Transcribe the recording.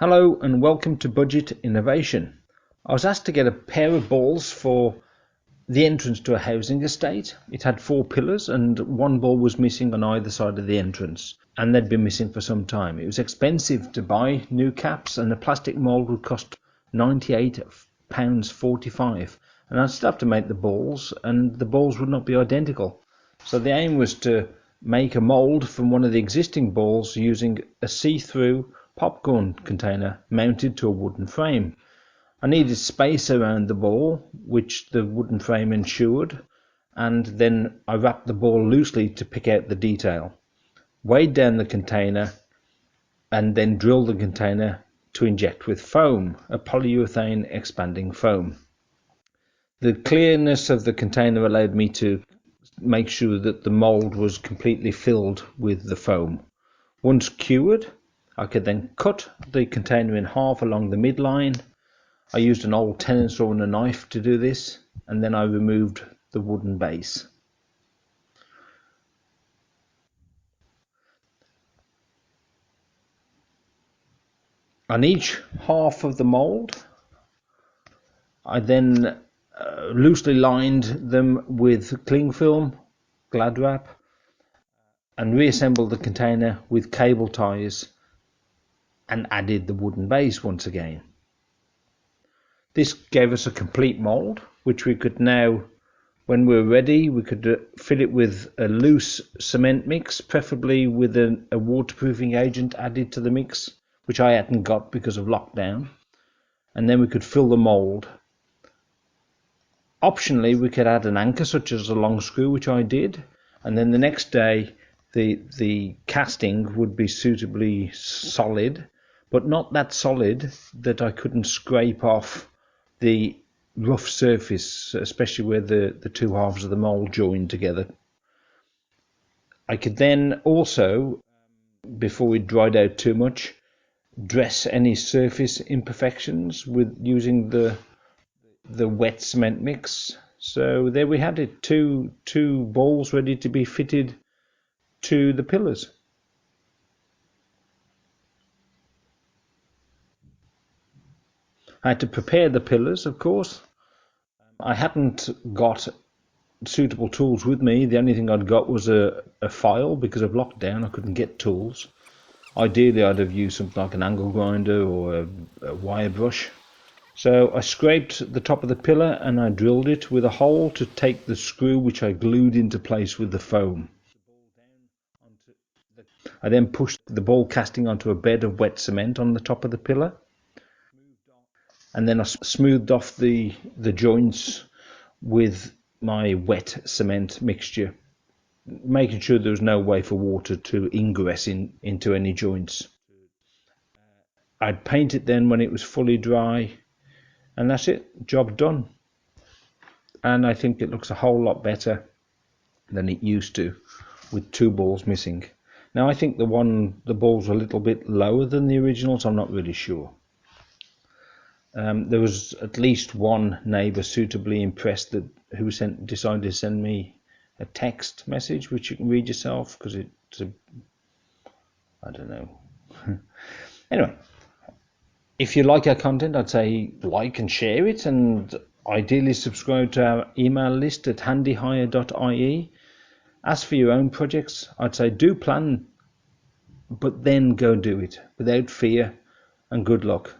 Hello and welcome to Budget Innovation. I was asked to get a pair of balls for the entrance to a housing estate. It had 4 pillars and one ball was missing on either side of the entrance, and they'd been missing for some time. It was expensive to buy new caps and the plastic mould would cost £98.45, and I'd still have to make the balls and the balls would not be identical. So the aim was to make a mould from one of the existing balls using a see-through popcorn container mounted to a wooden frame. I needed space around the ball, which the wooden frame ensured, and then I wrapped the ball loosely to pick out the detail, weighed down the container, and then drilled the container to inject with foam, a polyurethane expanding foam. The clearness of the container allowed me to make sure that the mould was completely filled with the foam. Once cured, I could then cut the container in half along the midline. I used an old tenon saw and a knife to do this, and then I removed the wooden base. On each half of the mould, I then loosely lined them with cling film, glad wrap, and reassembled the container with cable ties and added the wooden base once again. This gave us a complete mould, which we could now, when we were ready, we could fill it with a loose cement mix, preferably with a waterproofing agent added to the mix, which I hadn't got because of lockdown. And then we could fill the mould. Optionally, we could add an anchor such as a long screw, which I did, and then the next day the casting would be suitably solid, but not that solid that I couldn't scrape off the rough surface, especially where the two halves of the mould joined together. I could then also, before it dried out too much, dress any surface imperfections with using the wet cement mix. So there we had it, two balls ready to be fitted to the pillars. I had to prepare the pillars, of course. I hadn't got suitable tools with me. The only thing I'd got was a file. Because of lockdown I couldn't get tools. Ideally I'd have used something like an angle grinder or a wire brush. So I scraped the top of the pillar and I drilled it with a hole to take the screw, which I glued into place with the foam. I then pushed the ball casting onto a bed of wet cement on the top of the pillar, and then I smoothed off the joints with my wet cement mixture, making sure there was no way for water to ingress into any joints. I'd paint it then when it was fully dry, and that's it, job done. And I think it looks a whole lot better than it used to with 2 balls missing. Now I think the balls are a little bit lower than the originals. I'm not really sure. There was at least one neighbour suitably impressed who decided to send me a text message, which you can read yourself because I don't know. Anyway, if you like our content, I'd say like and share it, and ideally subscribe to our email list at handyhire.ie. As for your own projects, I'd say do plan, but then go do it without fear, and good luck.